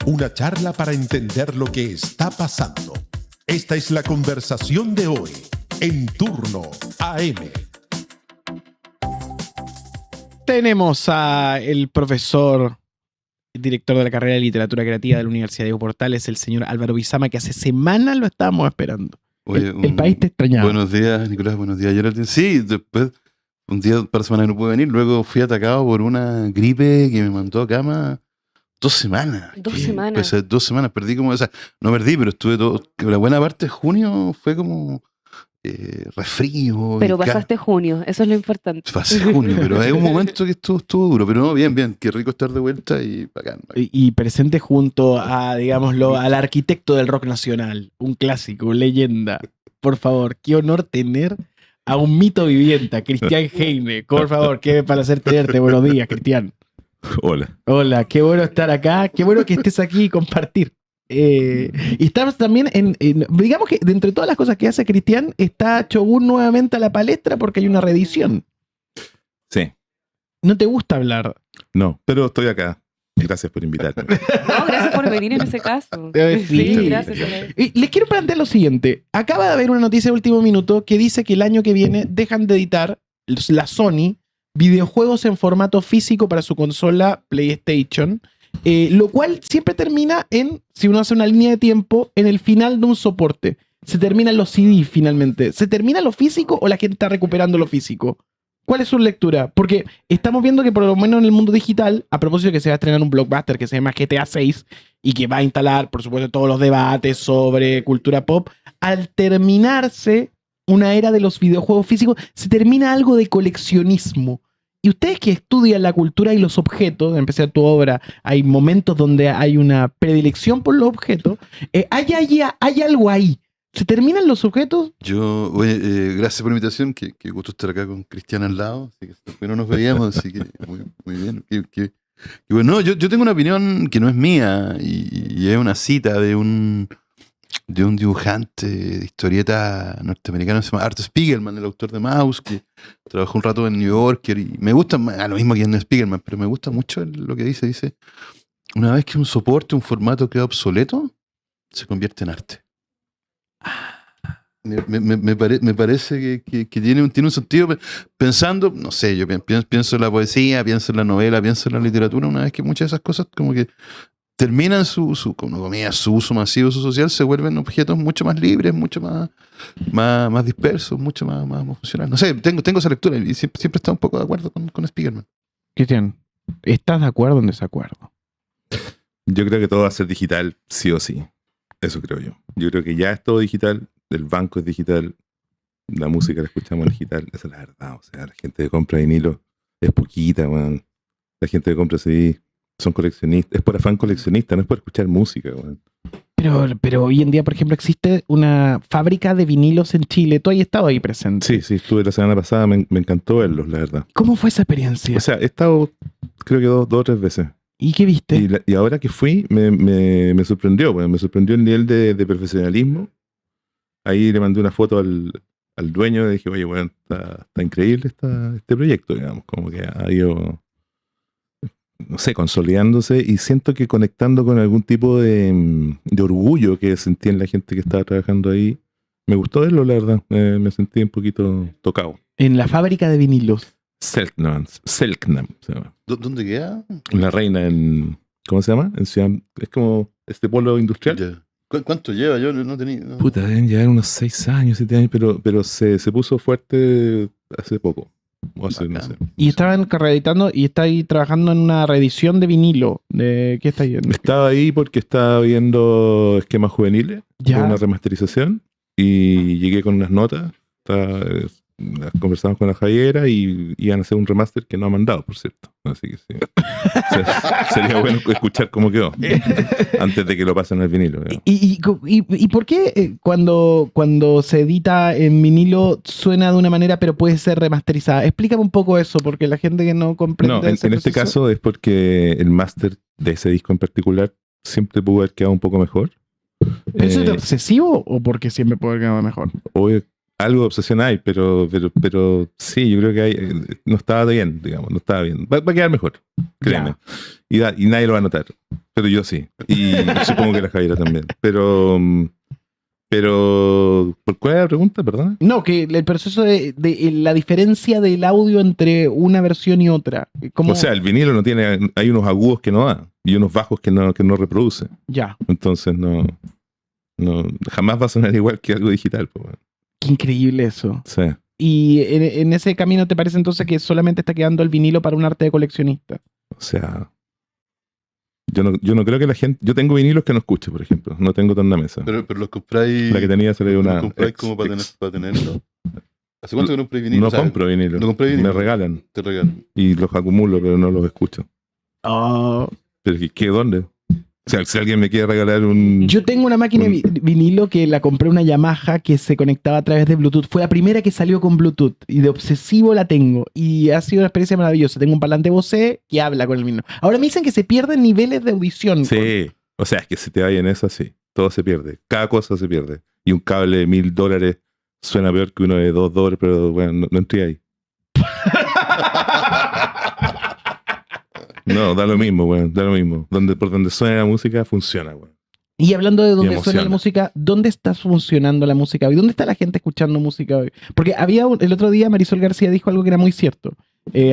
Una charla para entender lo que está pasando. Esta es la conversación de hoy en Turno AM. Tenemos a el profesor, director de la carrera de Literatura Creativa de la Universidad Diego Portales, el señor Álvaro Bizama, que hace semanas lo estábamos esperando. Oye, El país te extrañaba. Buenos días, Nicolás, buenos días. Sí, después, un día para semana que no pude venir, luego fui atacado por una gripe que me mandó a cama 2 semanas. 2 semanas. Pues 2 semanas, perdí como, o sea, no perdí, pero estuve todo, la buena parte de junio fue como resfrío. Pero pasaste junio, eso es lo importante. Pasé junio, pero hay un momento que estuvo duro, pero no, bien, qué rico estar de vuelta y bacán. Y presente junto a, digámoslo, al arquitecto del rock nacional, un clásico, leyenda. Por favor, qué honor tener a un mito viviente, a Cristian Heine. Por favor, qué placer tenerte. Buenos días, Cristian. Hola. Hola, qué bueno estar acá, qué bueno que estés aquí y compartir. Y estamos también digamos que de entre todas las cosas que hace Cristian, está Shogun nuevamente a la palestra porque hay una reedición. Sí. ¿No te gusta hablar? No, pero estoy acá. Gracias por invitarme. No, gracias por venir en ese caso. Sí. Gracias. Y les quiero plantear lo siguiente. Acaba de haber una noticia de último minuto que dice que el año que viene dejan de editar la Sony videojuegos en formato físico para su consola PlayStation, lo cual siempre termina en, si uno hace una línea de tiempo, en el final de un soporte. Se terminan los CD finalmente. ¿Se termina lo físico o la gente está recuperando lo físico? ¿Cuál es su lectura? Porque estamos viendo que por lo menos en el mundo digital, a propósito de que se va a estrenar un blockbuster que se llama GTA 6 y que va a instalar, por supuesto, todos los debates sobre cultura pop, al terminarse una era de los videojuegos físicos, se termina algo de coleccionismo. Y ustedes que estudian la cultura y los objetos, en especial tu obra, hay momentos donde hay una predilección por los objetos, hay algo ahí. ¿Se terminan los objetos? Gracias por la invitación, que gusto estar acá con Cristian al lado, así que no nos veíamos, así que muy bien. Y bueno, yo tengo una opinión que no es mía, y es una cita de un dibujante de historieta norteamericano, se llama Art Spiegelman, el autor de Mouse, que trabajó un rato en New Yorker, y me gusta, lo mismo que en Spiegelman, pero me gusta mucho lo que dice, una vez que un soporte, un formato queda obsoleto, se convierte en arte. Me parece que tiene un sentido, pensando, no sé, yo pienso en la poesía, pienso en la novela, pienso en la literatura, una vez que muchas de esas cosas como que terminan su uso masivo, su social, se vuelven objetos mucho más libres, mucho más dispersos, mucho más funcionales. No sé, tengo esa lectura y siempre he estado un poco de acuerdo con Spiegelman. Cristian, ¿estás de acuerdo o en desacuerdo? Yo creo que todo va a ser digital, sí o sí. Eso creo yo. Yo creo que ya es todo digital, el banco es digital, la música la escuchamos en digital, esa es la verdad. O sea, la gente que compra vinilo es poquita, man. La gente que compra CD son coleccionistas, es por afán coleccionista, no es por escuchar música, man. Pero hoy en día, por ejemplo, existe una fábrica de vinilos en Chile. ¿Tú has estado ahí presente? Sí, estuve la semana pasada, me encantó verlos, la verdad. ¿Cómo fue esa experiencia? O sea, he estado creo que dos o tres veces. ¿Y qué viste? Y ahora que fui, me sorprendió, bueno, me sorprendió el nivel de profesionalismo. Ahí le mandé una foto al dueño y dije, oye, bueno, está increíble este proyecto, digamos, como que ha ido, no sé, consolidándose, y siento que conectando con algún tipo de orgullo que sentí en la gente que estaba trabajando ahí. Me gustó verlo, la verdad, me sentí un poquito tocado. En la fábrica de vinilos. Selknam se llama. ¿Dónde queda? La Reina ¿cómo se llama? En Ciudad, es como este polo industrial. Ya. ¿Cuánto lleva? Yo no tenía. No. Puta, deben llevar unos 6 años, 7 años, pero se puso fuerte hace poco. O hace, no sé. Y estaban reeditando y está ahí trabajando en una reedición de vinilo. ¿Qué está ahí? Estaba ahí porque estaba viendo esquemas juveniles, una remasterización, y llegué con unas notas. Conversamos con la Javiera y iban a hacer un remaster que no ha mandado, por cierto. Así que sí. Sería bueno escuchar cómo quedó antes de que lo pasen al vinilo. ¿Y por qué cuando se edita en vinilo suena de una manera pero puede ser remasterizada? Explícame un poco eso, porque la gente que no comprende. No, en este caso es porque el máster de ese disco en particular siempre pudo haber quedado un poco mejor. ¿Pero eso es obsesivo o porque siempre puede haber quedado mejor? Obvio, algo de obsesión hay, pero sí, yo creo que no estaba bien, digamos, no estaba bien. Va a quedar mejor, créeme. Y nadie lo va a notar. Pero yo sí. Y supongo que la Javiera también. Pero, ¿por cuál es la pregunta? Perdona. No, que el proceso de la diferencia del audio entre una versión y otra. ¿Cómo? O sea, el vinilo no tiene, hay unos agudos que no da y unos bajos que no reproduce. Ya, Entonces no, jamás va a sonar igual que algo digital. Pues, bueno. qué increíble eso. Sí. Y en ese camino te parece entonces que solamente está quedando el vinilo para un arte de coleccionista. O sea, yo no creo que la gente... Yo tengo vinilos que no escucho, por ejemplo. No tengo tornamesa. Pero los compráis. La que tenía salió los una... compráis ex- como para ex. tenerlo. ¿Hace cuánto que no compráis vinilo? No O sea, compro vinilo. no compré vinilo. Me regalan. Te regalan. Y los acumulo, pero no los escucho. Oh. Pero ¿qué dónde? O sea, si alguien me quiere regalar un... Yo tengo una máquina de vinilo que la compré una Yamaha que se conectaba a través de Bluetooth. Fue la primera que salió con Bluetooth y de obsesivo la tengo. Y ha sido una experiencia maravillosa. Tengo un parlante Bose que habla con el vinilo. Ahora me dicen que se pierden niveles de audición. Sí. O sea, es que si te vayas en esa, sí. Todo se pierde. Cada cosa se pierde. Y un cable de $1,000 suena peor que uno de $2, pero bueno, no entré ahí. No, da lo mismo, weón, da lo mismo. Por donde suena la música, funciona, weón. Y hablando de dónde emociona. suena la música, ¿dónde está funcionando la música hoy? ¿Dónde está la gente escuchando música hoy? Porque el otro día Marisol García dijo algo que era muy cierto.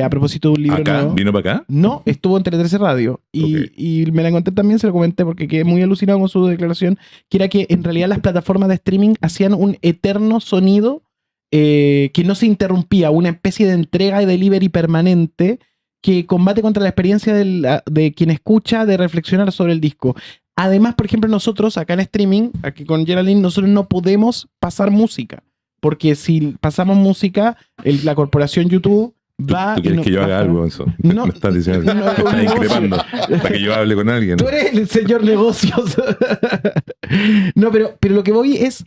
A propósito de un libro ¿Acá? nuevo. ¿Vino para acá? No, estuvo en Tele 13 Radio. Y, Ok. y me la encontré también, se lo comenté porque quedé muy alucinado con su declaración, que era que en realidad las plataformas de streaming hacían un eterno sonido que no se interrumpía, una especie de entrega y delivery permanente que combate contra la experiencia de quien escucha de reflexionar sobre el disco. Además, por ejemplo, nosotros acá en streaming, aquí con Geraldine, nosotros no podemos pasar música. Porque si pasamos música, la corporación YouTube va... ¿Tú quieres que yo haga algo eso? No. Me estás diciendo. No, me estás un negocio. increpando. Para que yo hable con alguien. Tú eres el señor negocios. No, pero lo que voy es,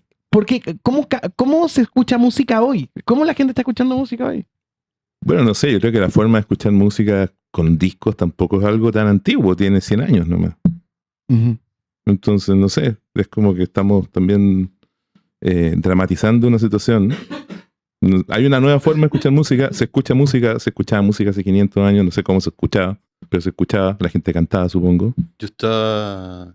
¿cómo se escucha música hoy? ¿Cómo la gente está escuchando música hoy? Bueno, no sé, yo creo que la forma de escuchar música con discos tampoco es algo tan antiguo, tiene 100 años nomás. Entonces, no sé, es como que estamos también dramatizando una situación, ¿no? Hay una nueva forma de escuchar música, se escuchaba música hace 500 años, no sé cómo se escuchaba, pero se escuchaba, la gente cantaba, supongo. Yo estaba.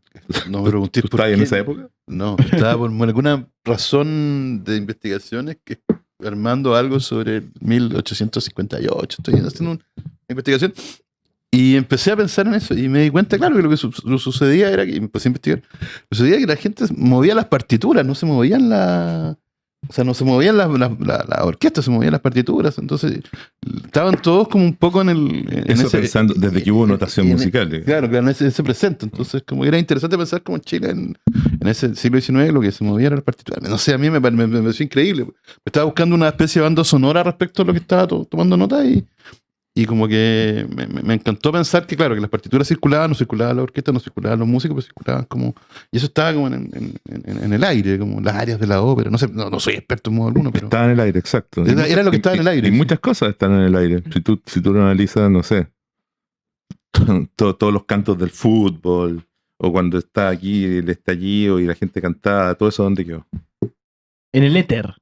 No me pregunté ¿Tú por estabas qué. en esa época? No, estaba por alguna razón de investigaciones que armando algo sobre 1858. Estoy haciendo una investigación y empecé a pensar en eso y me di cuenta, claro, que lo que sucedía era que, y empecé a investigar, sucedía que la gente movía las partituras, no se movían no se movían la orquesta, se movían las partituras, entonces estaban todos como un poco en Eso ese, pensando desde que hubo notación musical. digamos. Claro, en ese presente. Entonces, como que era interesante pensar como en Chile en ese siglo XIX lo que se movía era la partitura. No sé, a mí me pareció increíble. Estaba buscando una especie de banda sonora respecto a lo que estaba tomando nota y como que me encantó pensar que, claro, que las partituras circulaban, no circulaba la orquesta, no circulaban los músicos, pero circulaban como... Y eso estaba como en el aire, como las áreas de la ópera. No sé, no soy experto en modo alguno, pero... Estaba en el aire, exacto. Era lo que estaba en el aire, Y sí. muchas cosas están en el aire. Si tú lo analizas, no sé, todos los cantos del fútbol, o cuando está aquí el estallido y la gente cantaba, todo eso, ¿dónde quedó? En el éter.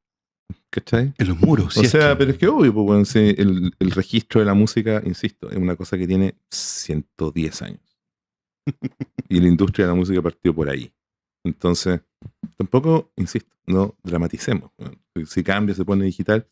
¿Cachai? En los muros, O sí. sea, pero es que obvio, pues, bueno, sí, el registro de la música, insisto, es una cosa que tiene 110 años. Y la industria de la música partió por ahí. Entonces, tampoco, insisto, no dramaticemos. Bueno, si cambia, se pone digital,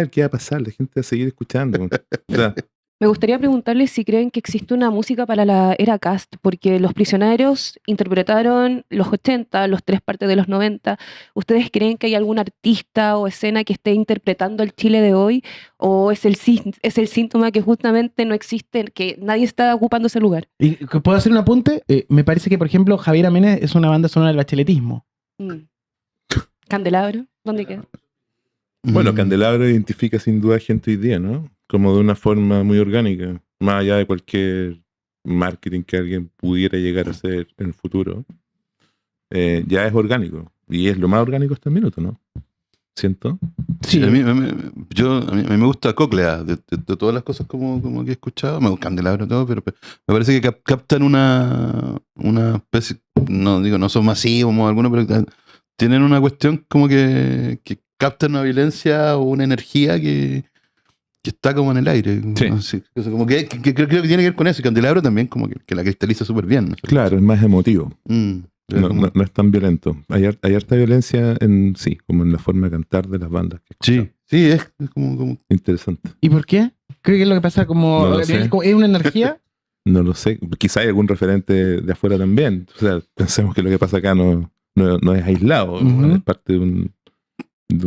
¿qué va a pasar? La gente va a seguir escuchando. Bueno. O sea, Me gustaría preguntarles si creen que existe una música para la era cast, porque Los Prisioneros interpretaron los 80, los 3 partes de los 90. ¿Ustedes creen que hay algún artista o escena que esté interpretando el Chile de hoy? ¿O es el síntoma que justamente no existe, que nadie está ocupando ese lugar? ¿Y puedo hacer un apunte? Me parece que, por ejemplo, Javier Amena es una banda sonora del bacheletismo. ¿Candelabro? ¿Dónde queda? bueno, Candelabro identifica sin duda gente hoy día, ¿no? Como de una forma muy orgánica, más allá de cualquier marketing que alguien pudiera llegar a hacer en el futuro. Ya es orgánico. Y es lo más orgánico hasta el minuto, ¿no? ¿Siento? Sí. A mí me gusta Cóclea, de todas las cosas como que he escuchado, me gusta Candelabro y todo, pero me parece que captan una especie, no digo, no son masivos como algunos, pero tienen una cuestión como que captan una violencia o una energía que que está como en el aire. Sí. ¿no? Sí, o sea, como que creo que tiene que ver con eso. Y Candelabro también como que la cristaliza súper bien. ¿no? Claro, es más emotivo. Pero como- No es tan violento. Hay harta violencia como en la forma de cantar de las bandas. que sí, sí, es como interesante. ¿Y por qué? Creo que es lo que pasa como... No lo sé. ¿Es una energía? No lo sé. Quizá hay algún referente de afuera también. O sea, pensemos que lo que pasa acá no es aislado. Ujú. Es parte de un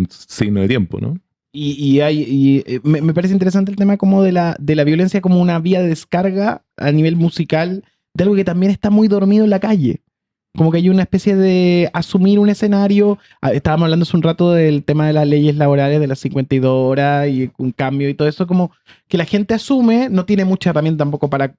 signo de tiempo, ¿no? Me parece interesante el tema como de la violencia como una vía de descarga a nivel musical de algo que también está muy dormido en la calle. Como que hay una especie de asumir un escenario. Estábamos hablando hace un rato del tema de las leyes laborales, de las 52 horas y un cambio y todo eso, como que la gente asume, no tiene mucha herramienta tampoco para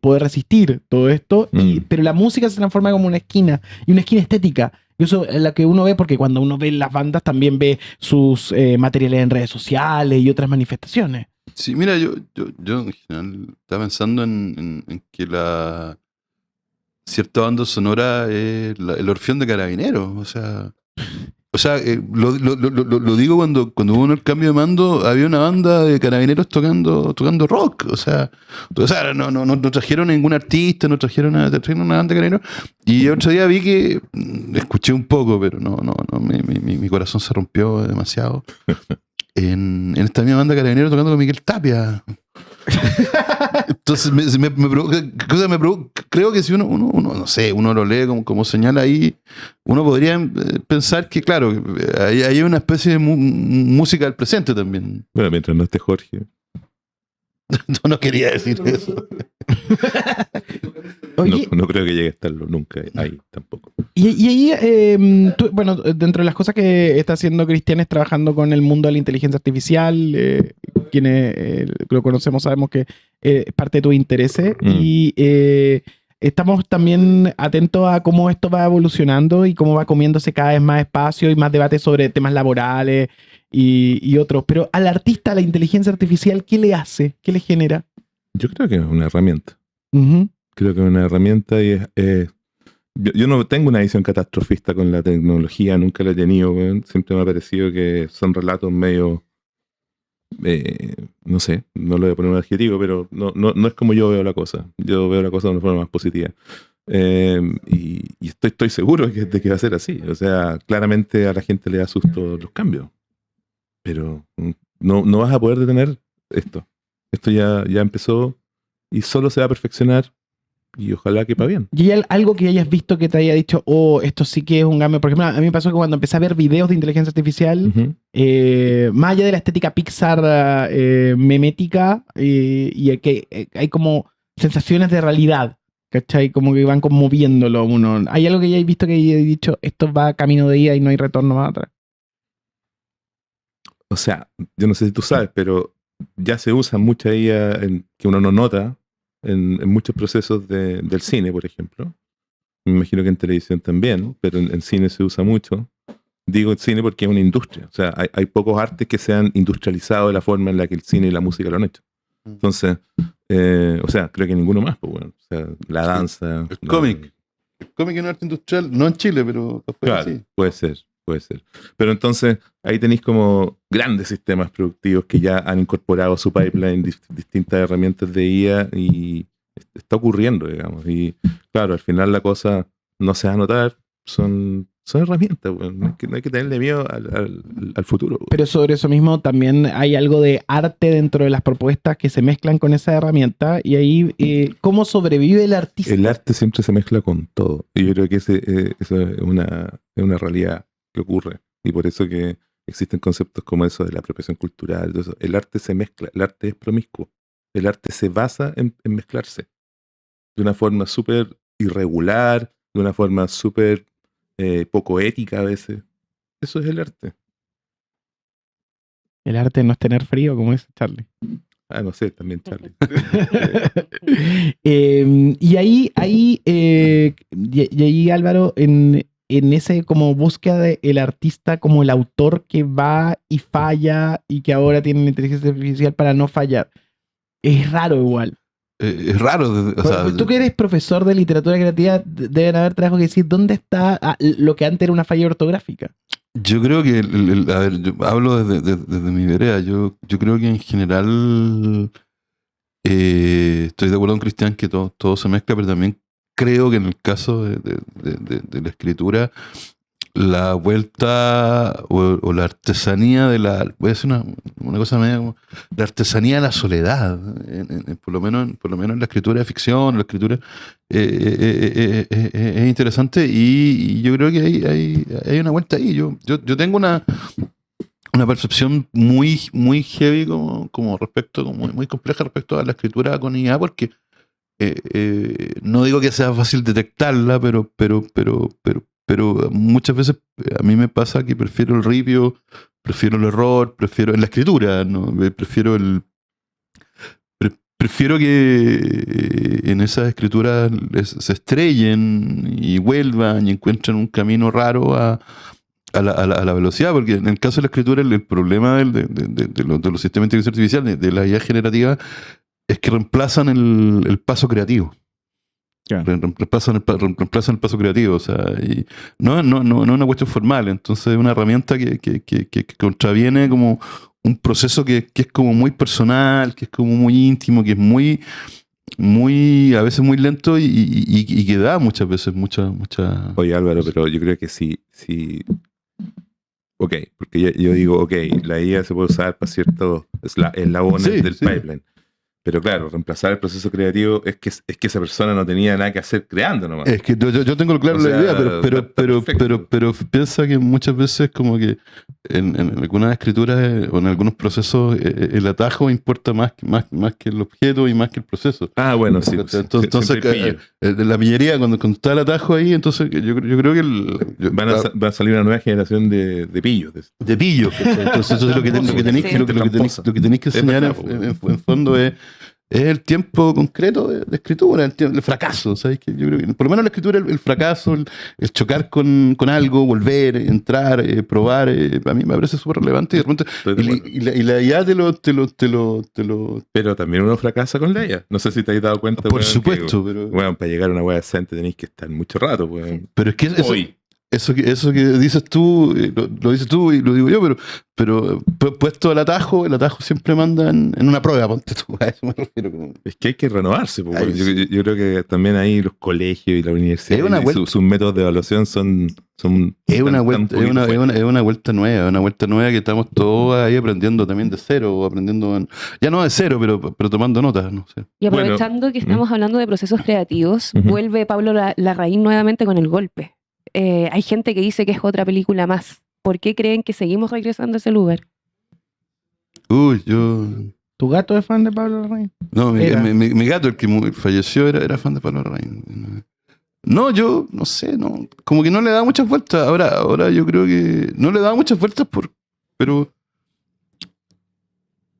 poder resistir todo esto, pero la música se transforma como una esquina, y una esquina estética. Y eso es la que uno ve, porque cuando uno ve las bandas también ve sus materiales en redes sociales y otras manifestaciones. Sí, mira, yo en general estaba pensando en que cierta banda sonora es el Orfeón de Carabineros. O sea, lo digo cuando hubo el cambio de mando, había una banda de carabineros tocando rock. O sea no trajeron ningún artista, trajeron una banda de carabineros. Y otro día vi que escuché un poco, pero mi corazón se rompió demasiado. En esta misma banda de carabineros tocando con Miguel Tapia. Entonces me provoca, creo que si uno no sé, uno lo lee como señala ahí, uno podría pensar que claro, hay una especie de música del presente también. Bueno, mientras no esté Jorge. No quería decir eso. Oye, No creo que llegue a estarlo nunca ahí tampoco. y ahí, bueno, dentro de las cosas que está haciendo Cristian es trabajando con el mundo de la inteligencia artificial. Quienes lo conocemos sabemos que es parte de tus intereses. Y estamos también atentos a cómo esto va evolucionando y cómo va comiéndose cada vez más espacio y más debate sobre temas laborales y otros. Pero al artista, la inteligencia artificial, ¿qué le hace? ¿Qué le genera? Yo creo que es una herramienta. Ujú. Creo que es una herramienta y yo no tengo una visión catastrofista con la tecnología, nunca la he tenido, weón. Siempre me ha parecido que son relatos medio, no sé, no le voy a poner un adjetivo, pero no es como yo veo la cosa. Yo veo la cosa de una forma más positiva. Y estoy seguro de que va a ser así. O sea, claramente a la gente le da susto los cambios, pero no vas a poder detener esto. Esto ya empezó y solo se va a perfeccionar. Y ojalá que para bien. ¿Y hay algo que hayas visto que te haya dicho, oh, esto sí que es un cambio? Por ejemplo, a mí me pasó que cuando empecé a ver videos de inteligencia artificial, más allá de la estética Pixar memética, y que hay como sensaciones de realidad, ¿cachai? Como que van conmoviéndolo a uno. ¿Hay algo que hayáis visto que hayáis dicho, esto va camino de ida y no hay retorno más atrás? O sea, yo no sé si tú sabes, pero ya se usa mucha IA que uno no nota en muchos procesos del cine, por ejemplo. Me imagino que en televisión también, pero en cine se usa mucho. Digo cine porque es una industria. O sea, hay pocos artes que se han industrializado de la forma en la que el cine y la música lo han hecho. Entonces, o sea, creo que ninguno más, pues bueno. O sea, la danza. El cómic. El cómic es un arte industrial, no en Chile, pero afuera Claro, sí. puede ser. Pero entonces ahí tenéis como grandes sistemas productivos que ya han incorporado a su pipeline distintas herramientas de IA y está ocurriendo, digamos. Y claro, al final la cosa no se va a notar, son herramientas, bueno. No hay que tenerle miedo al futuro. Bueno. Pero sobre eso mismo también hay algo de arte dentro de las propuestas que se mezclan con esa herramienta, y ahí, ¿cómo sobrevive el artista? El arte siempre se mezcla con todo, y yo creo que eso es una realidad que ocurre, y por eso que existen conceptos como eso de la apropiación cultural, todo eso. El arte se mezcla, el arte es promiscuo, el arte se basa en mezclarse de una forma súper irregular, de una forma súper poco ética a veces. Eso es el arte. El arte no es tener frío, como dice Charlie. Ah, no sé, también Charlie. Y ahí Álvaro, en ese como búsqueda del artista como el autor que va y falla y que ahora tiene la inteligencia artificial para no fallar. Es raro igual. Es raro. O sea, Tú que eres profesor de literatura creativa, deben haber trabajos que decir, ¿dónde está lo que antes era una falla ortográfica? Yo creo que, a ver, yo hablo desde mi vereda. Yo creo que en general estoy de acuerdo con Cristian que todo se mezcla, pero también creo que en el caso de la escritura, la vuelta o la artesanía voy a decir una cosa media como la artesanía de la soledad, por lo menos en la escritura de ficción, la escritura es interesante y yo creo que hay una vuelta ahí. Yo tengo una percepción muy heavy como respecto, muy compleja respecto a la escritura con IA, porque no digo que sea fácil detectarla, pero muchas veces a mí me pasa que prefiero el ripio, prefiero el error, prefiero en la escritura, ¿no? Prefiero que en esas escrituras se estrellen y vuelvan y encuentren un camino raro a la velocidad, porque en el caso de la escritura el problema de los sistemas de inteligencia artificial, de la IA generativa, es que reemplazan el paso creativo. Claro. Reemplazan el paso creativo, o sea, y no es una cuestión formal, entonces es una herramienta que contraviene como un proceso que es como muy personal, que es como muy íntimo, que es muy a veces muy lento y que da muchas veces mucha. Oye, Álvaro, pero yo creo que sí. Ok, porque yo digo, ok, la IA se puede usar para ciertos eslabones del pipeline. Pero claro, reemplazar el proceso creativo es que esa persona no tenía nada que hacer creando nomás. Es que yo tengo claro la idea, pero piensa que muchas veces como que en algunas escrituras o en algunos procesos el atajo importa más que el objeto y más que el proceso. Ah, bueno, sí. Entonces la pillería, cuando está el atajo ahí, entonces yo creo que va a salir una nueva generación de pillos. De pillos. Entonces eso es lo que tenéis que enseñar en fondo es el tiempo concreto de escritura, el fracaso. ¿Sabes? Que yo creo que por lo menos la escritura, el fracaso, el chocar con algo, volver, entrar, probar, a mí me parece súper relevante. Y de repente, y la IA te lo. Pero también uno fracasa con la IA. No sé si te has dado cuenta. Por supuesto, pero. Bueno, para llegar a una web decente tenéis que estar mucho rato. Bueno. Pero es que eso que dices tú, lo dices tú y lo digo yo, pero puesto el atajo siempre manda en una prueba, ponte tú, a eso me refiero. Es que hay que renovarse, porque yo creo que también ahí los colegios y la universidad sus métodos de evaluación son es una vuelta nueva que estamos todos ahí aprendiendo también de cero, aprendiendo ya no de cero, pero tomando notas, no sé. Y aprovechando que estamos hablando de procesos creativos, vuelve Pablo Larraín nuevamente con El Golpe. Hay gente que dice que es otra película más. ¿Por qué creen que seguimos regresando a ese lugar? ¿Tu gato es fan de Pablo Larraín? No, mi gato, el que falleció, era fan de Pablo Larraín. No, yo no sé, no, como que no le da muchas vueltas. Ahora yo creo que no le da muchas vueltas, pero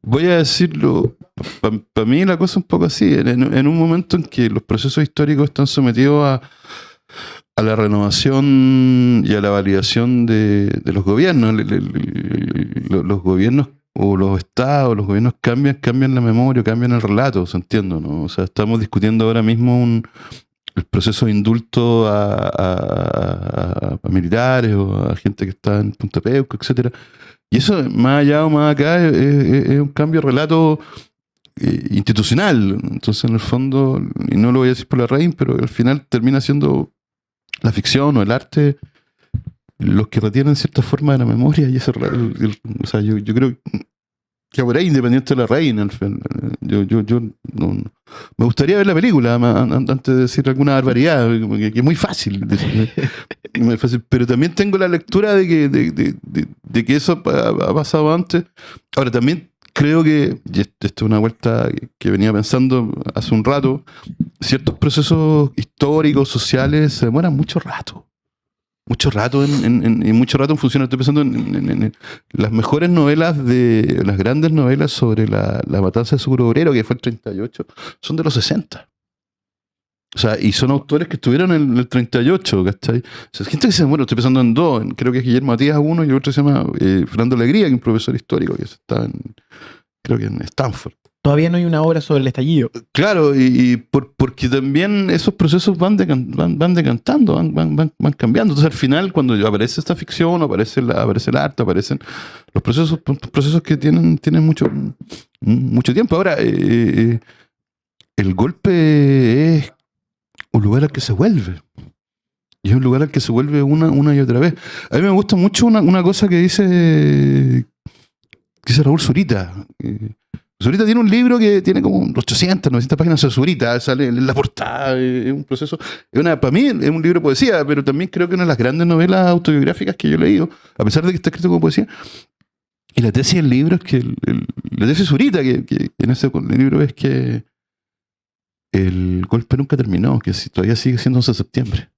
voy a decirlo, para mí la cosa es un poco así. En un momento en que los procesos históricos están sometidos a la renovación y a la validación de los gobiernos. Los gobiernos o los estados, los gobiernos cambian la memoria, cambian el relato, ¿se entiende? ¿No? O sea, estamos discutiendo ahora mismo el proceso de indulto a militares o a gente que está en Punta Peuco, etcétera. Y eso, más allá o más acá, es un cambio de relato institucional. Entonces, en el fondo, y no lo voy a decir por la raíz, pero al final termina siendo la ficción o el arte los que retienen cierta forma de la memoria, y eso o sea, yo creo que por ahí, independiente de la reina, yo no, me gustaría ver la película antes de decir alguna barbaridad, que es muy fácil, pero también tengo la lectura de que eso ha pasado antes. Ahora también creo que, y esto es una vuelta que venía pensando hace un rato, ciertos procesos históricos, sociales, se demoran mucho rato en funcionar. Estoy pensando en las mejores novelas, las grandes novelas sobre la matanza de Seguro Obrero, que fue el 38, son de los 60. O sea, y son autores que estuvieron en el 38, ¿cachai? O sea, gente que se muere, estoy pensando en dos, creo que es Guillermo Matías uno y el otro se llama Fernando Alegría, que es un profesor histórico que está creo que en Stanford. Todavía no hay una obra sobre el estallido. Claro, porque también esos procesos van decantando, van cambiando. Entonces al final, cuando aparece esta ficción, aparece el arte, aparecen los procesos que tienen mucho tiempo. Ahora, el golpe es un lugar al que se vuelve. Y es un lugar al que se vuelve una y otra vez. A mí me gusta mucho una cosa que dice Raúl Zurita. Zurita tiene un libro que tiene como 800, 900 páginas de Zurita, sale en la portada, es un proceso. Para mí es un libro de poesía, pero también creo que una de las grandes novelas autobiográficas que yo he leído, a pesar de que está escrito como poesía. Y la tesis del libro es que, la tesis de Zurita, que en ese libro es que el golpe nunca terminó, que todavía sigue siendo 11 de septiembre.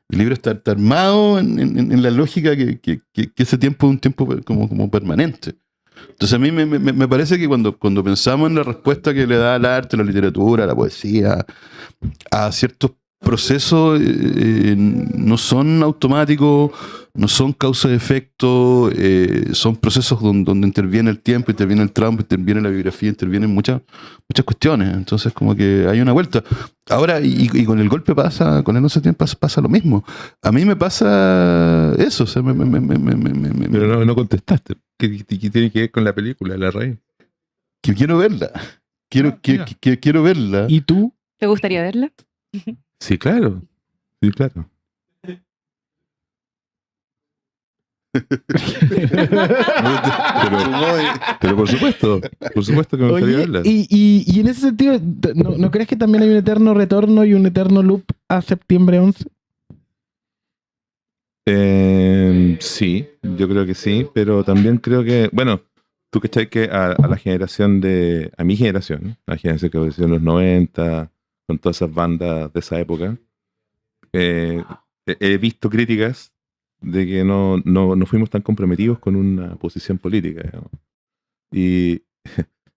El libro está armado en la lógica que ese tiempo es un tiempo como permanente. Entonces a mí me parece que cuando pensamos en la respuesta que le da el arte, la literatura, la poesía, a ciertos procesos, no son automáticos, no son causa-efecto, son procesos donde interviene el tiempo, interviene el trauma, interviene la biografía, intervienen muchas cuestiones. Entonces como que hay una vuelta. Ahora, y con el golpe con el 11 de septiembre pasa lo mismo. A mí me pasa eso. O sea, Pero no contestaste. ¿Qué tiene que ver con la película, La Raíz? que quiero verla. Quiero verla. ¿Y tú? ¿Te gustaría verla? Sí, claro. Sí, claro. pero por supuesto que me gustaría Oye, verla. y en ese sentido, ¿no crees que también hay un eterno retorno y un eterno loop a septiembre 11? Sí, yo creo que sí, pero también creo que, bueno, tú cachai que a la generación a mi generación, la generación que creció en los 90, con todas esas bandas de esa época, he visto críticas de que no fuimos tan comprometidos con una posición política, digamos. Y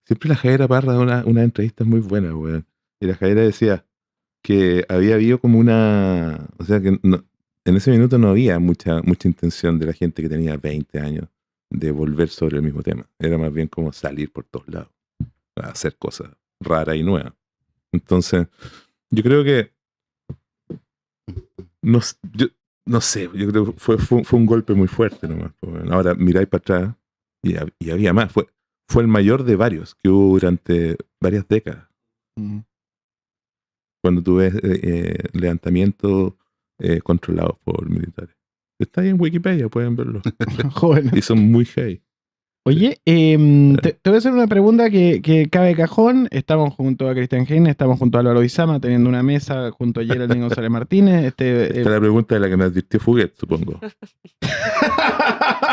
siempre la Javiera Parra da una entrevista muy buena, weón. Y la Javiera decía que había habido como o sea, que en ese minuto no había mucha intención de la gente que tenía 20 años de volver sobre el mismo tema. Era más bien como salir por todos lados, a hacer cosas raras y nuevas. Entonces, yo creo que no sé, yo creo que fue un golpe muy fuerte nomás. Ahora miráis para atrás y había más. Fue el mayor de varios que hubo durante varias décadas. Cuando tú ves levantamientos controlados por militares. Está ahí en Wikipedia, pueden verlo. Joven. Y son muy heavy. Oye, te voy a hacer una pregunta que cabe cajón. Estamos junto a Cristian Heine, estamos junto a Álvaro Izama, teniendo una mesa junto a Geraldine González Martínez. Esta es la pregunta de la que me advirtió Fuguet, supongo.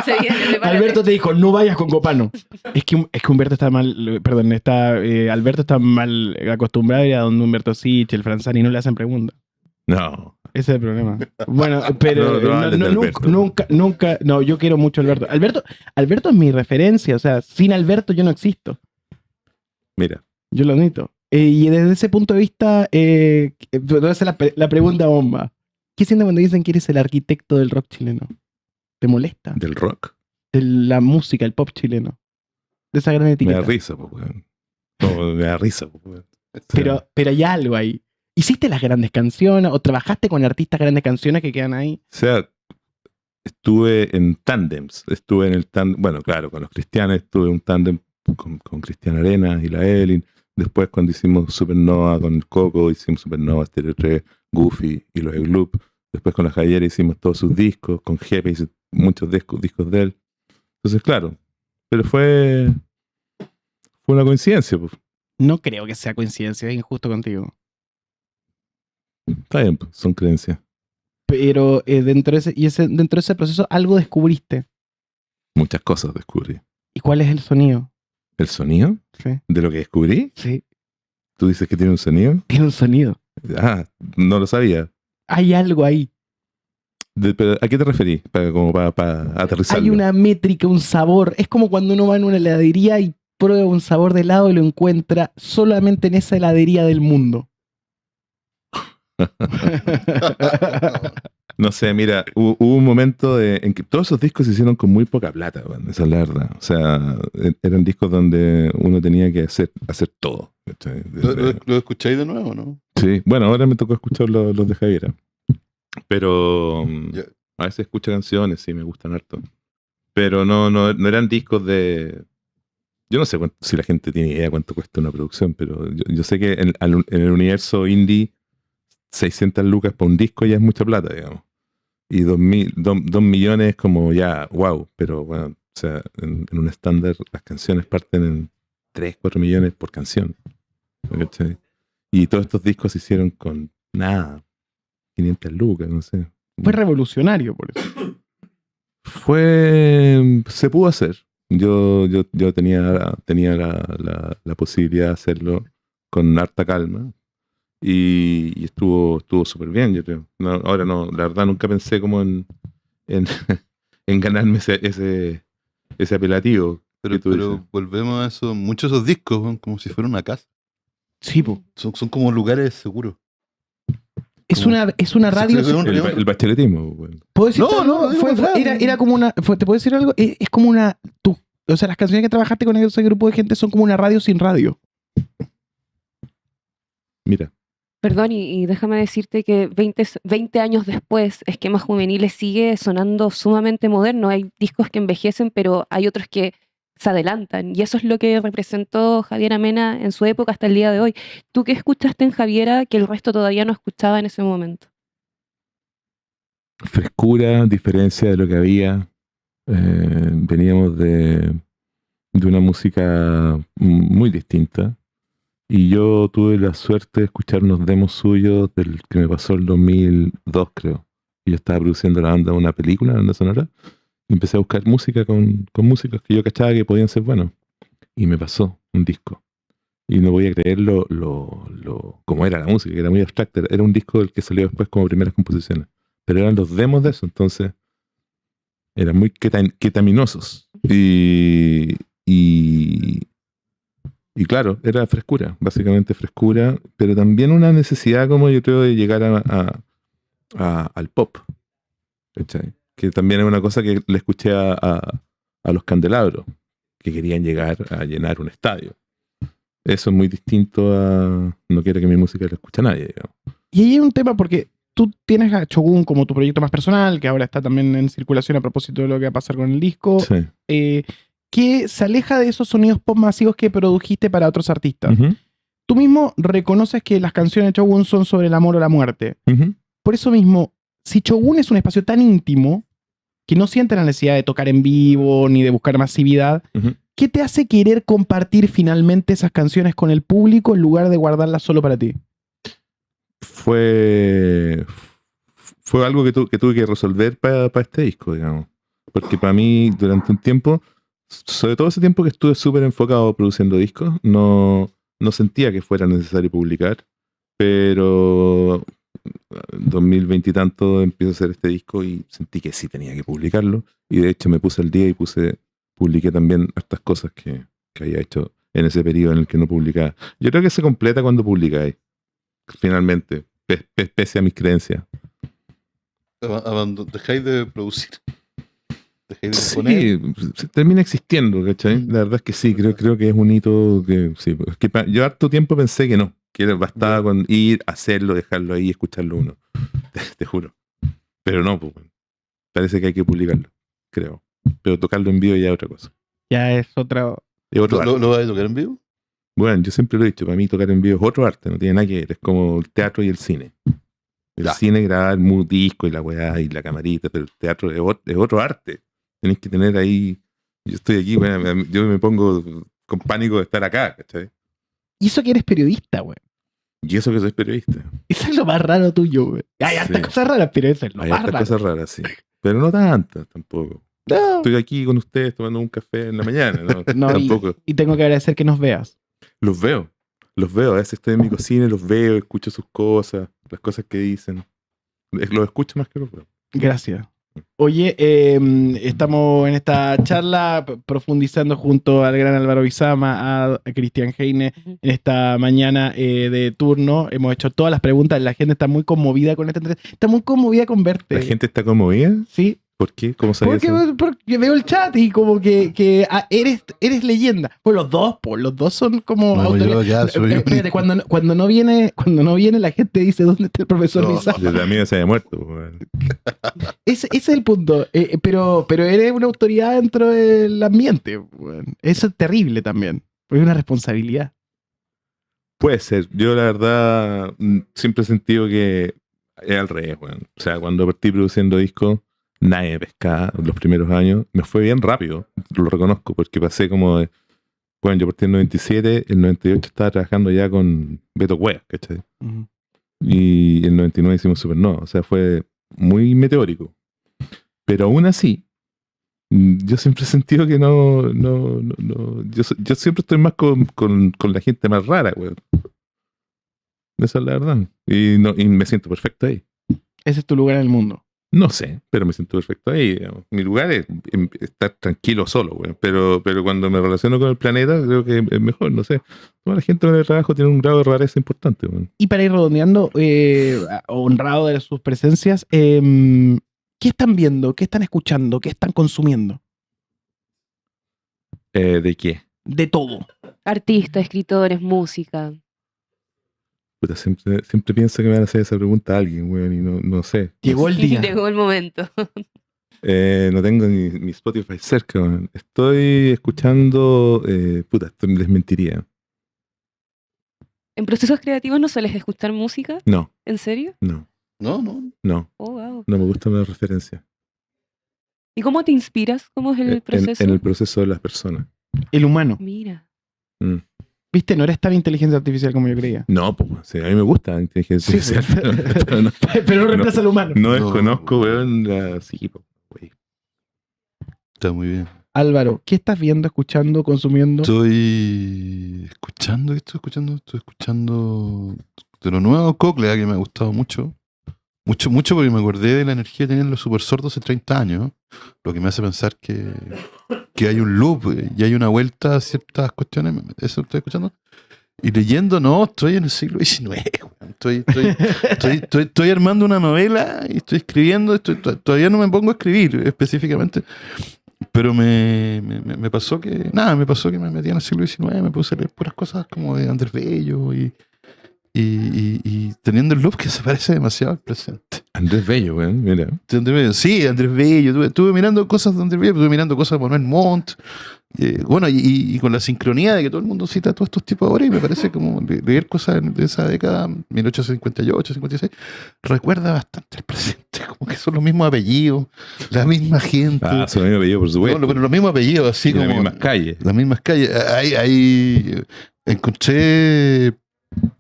Se viene, prepárate. Alberto te dijo, no vayas con Copano. Es que Humberto está mal, perdón, Alberto está mal acostumbrado a ir a donde Humberto Sich, el Franzani, no le hacen preguntas. No. Ese es el problema. Bueno, pero No hables de Alberto. nunca, no, yo quiero mucho a Alberto. Alberto es mi referencia, o sea, sin Alberto yo no existo. Mira. Yo lo admito. Y desde ese punto de vista, te voy a hacer la pregunta bomba. ¿Qué sientes cuando dicen que eres el arquitecto del rock chileno? ¿Te molesta? ¿Del rock? De la música, el pop chileno. De esa gran Me etiqueta. da risa, weón. No, me da risa, weón. Pero hay algo ahí. ¿Hiciste las grandes canciones o trabajaste con artistas grandes canciones que quedan ahí? O sea, estuve en tándems. Estuve en el tándem, bueno, claro, con los Cristianes, estuve en un tándem con Cristian Arenas y la Elin. Después cuando hicimos Supernova con el Coco, hicimos Supernova, Stereo 3, Goofy y los Gloop. Después con la Javiera hicimos todos sus discos, con Jepe hice muchos discos de él. Entonces, claro, pero fue una coincidencia, pues. No creo que sea coincidencia, es injusto contigo. Está bien, pues, son creencias. Pero dentro de ese proceso algo descubriste. Muchas cosas descubrí. ¿Y cuál es el sonido? ¿El sonido? Sí. ¿De lo que descubrí? Sí. ¿Tú dices que tiene un sonido? Tiene un sonido. Ah, no lo sabía. Hay algo ahí. Pero, ¿a qué te referís? Para aterrizarlo. Hay una métrica, un sabor. Es como cuando uno va en una heladería y prueba un sabor de helado y lo encuentra solamente en esa heladería del mundo. No sé, mira, hubo un momento en que todos esos discos se hicieron con muy poca plata, bueno, esa es la verdad. O sea, eran discos donde uno tenía que hacer todo. ¿Cachai? ¿Lo escucháis de nuevo, no? Sí, bueno, ahora me tocó escuchar los de Javiera. Pero Ya. a veces escucho canciones, sí, me gustan harto. Pero no eran discos de... Yo no sé si la gente tiene idea cuánto cuesta una producción, pero yo sé que en el universo indie 600 lucas para un disco ya es mucha plata, digamos. Y 2 millones es como ya, wow. Pero bueno, o sea, en un estándar las canciones parten en 3, 4 millones por canción. ¿Cachai? Y todos estos discos se hicieron con nada, 500 lucas, no sé. Fue revolucionario por eso. Se pudo hacer. Yo tenía la posibilidad de hacerlo con harta calma y estuvo súper bien, yo creo. No, ahora no, la verdad nunca pensé como en ganarme ese apelativo. Pero dices. volvemos a eso. Muchos de esos discos son como si fuera una casa. Sí, po. Son como lugares seguros. Es una radio. Sí, El bacheletismo, bueno. ¿Puedo decir No, algo? no, digo verdad. Era como una. ¿Te puedo decir algo? Es como una. O sea, las canciones que trabajaste con ese grupo de gente son como una radio sin radio. Mira. Perdón, y déjame decirte que 20 años después, Esquemas Juveniles sigue sonando sumamente moderno. Hay discos que envejecen, pero hay otros que se adelantan. Y eso es lo que representó Javiera Mena en su época hasta el día de hoy. ¿Tú qué escuchaste en Javiera que el resto todavía no escuchaba en ese momento? Frescura, diferencia de lo que había. Veníamos de una música muy distinta. Y yo tuve la suerte de escuchar unos demos suyos del que me pasó el 2002, creo. Y yo estaba produciendo la banda sonora. Y empecé a buscar música con músicos que yo cachaba que podían ser buenos. Y me pasó un disco. Y no voy a creer cómo era la música, que era muy abstracta. Era un disco del que salió después como primeras composiciones. Pero eran los demos de eso, entonces eran muy ketaminosos. Y claro, era frescura, básicamente frescura, pero también una necesidad, como yo creo, de llegar al pop. ¿Cachai? Que también es una cosa que le escuché a los Candelabros, que querían llegar a llenar un estadio. Eso es muy distinto a no quiero que mi música la escuche nadie, digamos. Y ahí hay un tema porque tú tienes a Shogun como tu proyecto más personal, que ahora está también en circulación a propósito de lo que va a pasar con el disco. Sí. Que se aleja de esos sonidos pop masivos que produjiste para otros artistas. Uh-huh. Tú mismo reconoces que las canciones de Shogun son sobre el amor o la muerte. Uh-huh. Por eso mismo, si Shogun es un espacio tan íntimo que no siente la necesidad de tocar en vivo ni de buscar masividad, uh-huh, ¿qué te hace querer compartir finalmente esas canciones con el público en lugar de guardarlas solo para ti? Fue algo que tuve que resolver para este disco, digamos. Porque para mí, durante un tiempo, sobre todo ese tiempo que estuve súper enfocado produciendo discos, no sentía que fuera necesario publicar, pero en 2020 y tanto empiezo a hacer este disco y sentí que sí tenía que publicarlo, y de hecho me puse al día y publiqué también estas cosas que había hecho en ese periodo en el que no publicaba. Yo creo que se completa cuando publicáis, finalmente, pese a mis creencias. Dejáis de producir. Sí, se termina existiendo, ¿cachai? La verdad es que sí, creo que es un hito que sí. Es que yo harto tiempo pensé que no, que bastaba con ir, hacerlo, dejarlo ahí y escucharlo uno. Te juro. Pero no, pues, parece que hay que publicarlo, creo. Pero tocarlo en vivo ya es otra cosa. Ya es otra... Es otro arte. ¿Lo vas a tocar en vivo? Bueno, yo siempre lo he dicho, para mí tocar en vivo es otro arte, no tiene nada que ver, es como el teatro y el cine. El cine grabar un disco y la weá y la camarita, pero el teatro es otro arte. Tenés que tener ahí. Yo estoy aquí, bueno, yo me pongo con pánico de estar acá, ¿cachai? Y eso que eres periodista, güey. Y eso que soy periodista. Eso es lo más raro tuyo, güey. Hay hartas cosas raras, pero eso es lo Hay más hartas raro. cosas raras, sí. Pero no tantas tampoco. No. Estoy aquí con ustedes tomando un café en la mañana, ¿no? No, Tampoco. y tengo que agradecer que nos veas. Los veo. A veces estoy en mi cocina y los veo, escucho sus cosas, las cosas que dicen. Los escucho más que los veo. Gracias. Oye, estamos en esta charla profundizando junto al gran Álvaro Bizama, a Cristian Heine, Ujú. en esta mañana de turno. Hemos hecho todas las preguntas, la gente está muy conmovida con esta entrevista. Está muy conmovida con verte. ¿La gente está conmovida? Sí, ¿Por qué? ¿Cómo sabes eso? porque veo el chat y como que eres leyenda. Pues los dos son como No, autoridad. yo ya soy- Espérate, cuando no viene la gente dice ¿dónde está el profesor No. Bizama? Desde la mía se haya muerto. Weón. Ese es el punto. Pero eres una autoridad dentro del ambiente. Weón. Eso es terrible también. Porque es una responsabilidad. Puede ser. Yo la verdad siempre he sentido que es al revés, weón. O sea, cuando partí produciendo discos, nadie me pescaba los primeros años. Me fue bien rápido, lo reconozco, porque pasé como de... Bueno, yo partí en el 97, el 98 estaba trabajando ya con Beto Cuevas, ¿cachai? Y el 99 hicimos Supernova. O sea, fue muy meteórico. Pero aún así, yo siempre he sentido que no. Yo siempre estoy más con la gente más rara, weón. Esa es la verdad. Y me siento perfecto ahí. Ese es tu lugar en el mundo. No sé, pero me siento perfecto ahí. Digamos. Mi lugar es estar tranquilo solo, weón. Pero cuando me relaciono con el planeta, creo que es mejor, no sé. Toda la gente con el trabajo tiene un grado de rareza importante, weón. Y para ir redondeando, honrado de sus presencias, ¿qué están viendo? ¿Qué están escuchando? ¿Qué están consumiendo? ¿De qué? De todo. Artistas, escritores, música. Puta, siempre pienso que me van a hacer esa pregunta a alguien, weón, y no sé. Llegó el día. Llegó el momento. No tengo ni Spotify cerca, weón. Estoy escuchando... esto les mentiría. ¿En procesos creativos no sueles escuchar música? No, ¿En serio? no, No, no. no. Oh, wow. No me gustan las referencias. ¿Y cómo te inspiras? ¿Cómo es el proceso? En el proceso de las personas. El humano. Mira. Mm. Viste, no eres tan inteligencia artificial como yo creía. No, pues, sí, a mí me gusta la inteligencia Sí, artificial, pero no, Pero no reemplaza al humano. no No. desconozco, weón, sí, pues, güey. Está muy bien. Álvaro, ¿qué estás viendo, escuchando, consumiendo? Estoy escuchando, estoy escuchando de lo nuevo Coclea, que me ha gustado mucho. Mucho porque me acordé de la energía que tenían los super sordos hace 30 años, lo que me hace pensar que hay un loop y hay una vuelta a ciertas cuestiones. Eso estoy escuchando. Y leyendo, no, estoy en el siglo XIX. weón. Estoy armando una novela y estoy escribiendo. Todavía no me pongo a escribir específicamente. Pero me pasó que me metí en el siglo XIX, me puse a leer puras cosas como de Andrés Bello y teniendo el loop que se parece demasiado al presente. Andrés Bello, weón, mira. De Andrés Bello, sí, Andrés Bello. Estuve mirando cosas de Andrés Bello, estuve mirando cosas de Manuel Montt. Bueno, y con la sincronía de que todo el mundo cita a todos estos tipos ahora, y me parece como leer cosas de esa década, 1858, 56, recuerda bastante al presente, como que son los mismos apellidos, la misma gente. Ah, su mismo apellido, por supuesto. No, pero los mismos apellidos, así Y como. las mismas calles. Las mismas calles. Ahí encontré.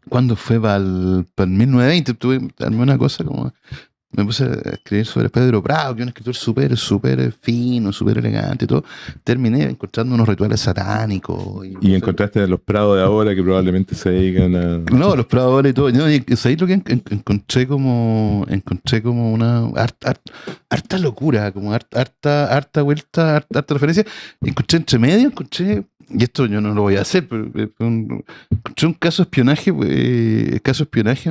¿Cuándo fue? Para el 1920. Armé una cosa como. Me puse a escribir sobre Pedro Prado, que es un escritor súper fino, súper elegante y todo. Terminé encontrando unos rituales satánicos. Y encontraste a los Prados de ahora que probablemente se dedican a... No, los Prados ahora y todo. No, y ¿sabéis lo que encontré como una harta locura, como harta vuelta, harta referencia? Encontré entre medio, y esto yo no lo voy a hacer, pero encontré un caso de espionaje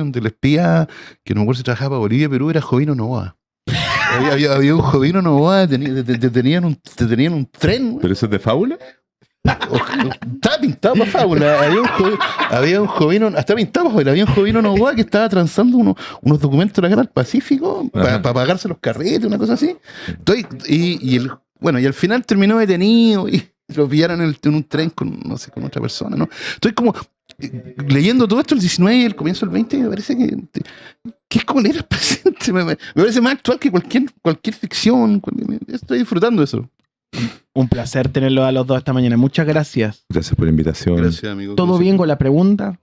donde el espía, que no me acuerdo si trabajaba para Bolivia, Perú, era Jovino Novoa. Había un Jovino Novoa detenido en un tren. ¿Pero eso es de fábula? Estaba pintado para fábula. Había un Jovino, hasta pintado para fábula. Había un Jovino Novoa que estaba transando unos documentos de la guerra del Pacífico para pagarse los carretes, una cosa así. Y al final terminó detenido y lo pillaron en un tren con otra persona, ¿no? Estoy como leyendo todo esto, el 19 y el comienzo del 20, me parece que es como leer el presente. Me parece más actual que cualquier ficción. Estoy disfrutando de eso. Un placer tenerlo a los dos esta mañana. Muchas gracias. Gracias por la invitación. Gracias, amigo. ¿Todo bien con la pregunta?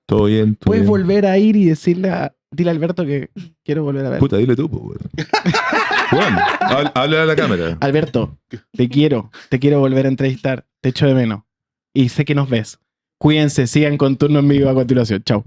Todo bien. Todo ¿Puedes bien. volver a ir y dile a Alberto que quiero volver a ver? Puta, dile tú, pues, weón. Bueno, habla a la cámara. Alberto, te quiero volver a entrevistar. Te echo de menos. Y sé que nos ves. Cuídense, sigan con Turno en Vivo a continuación. Chao.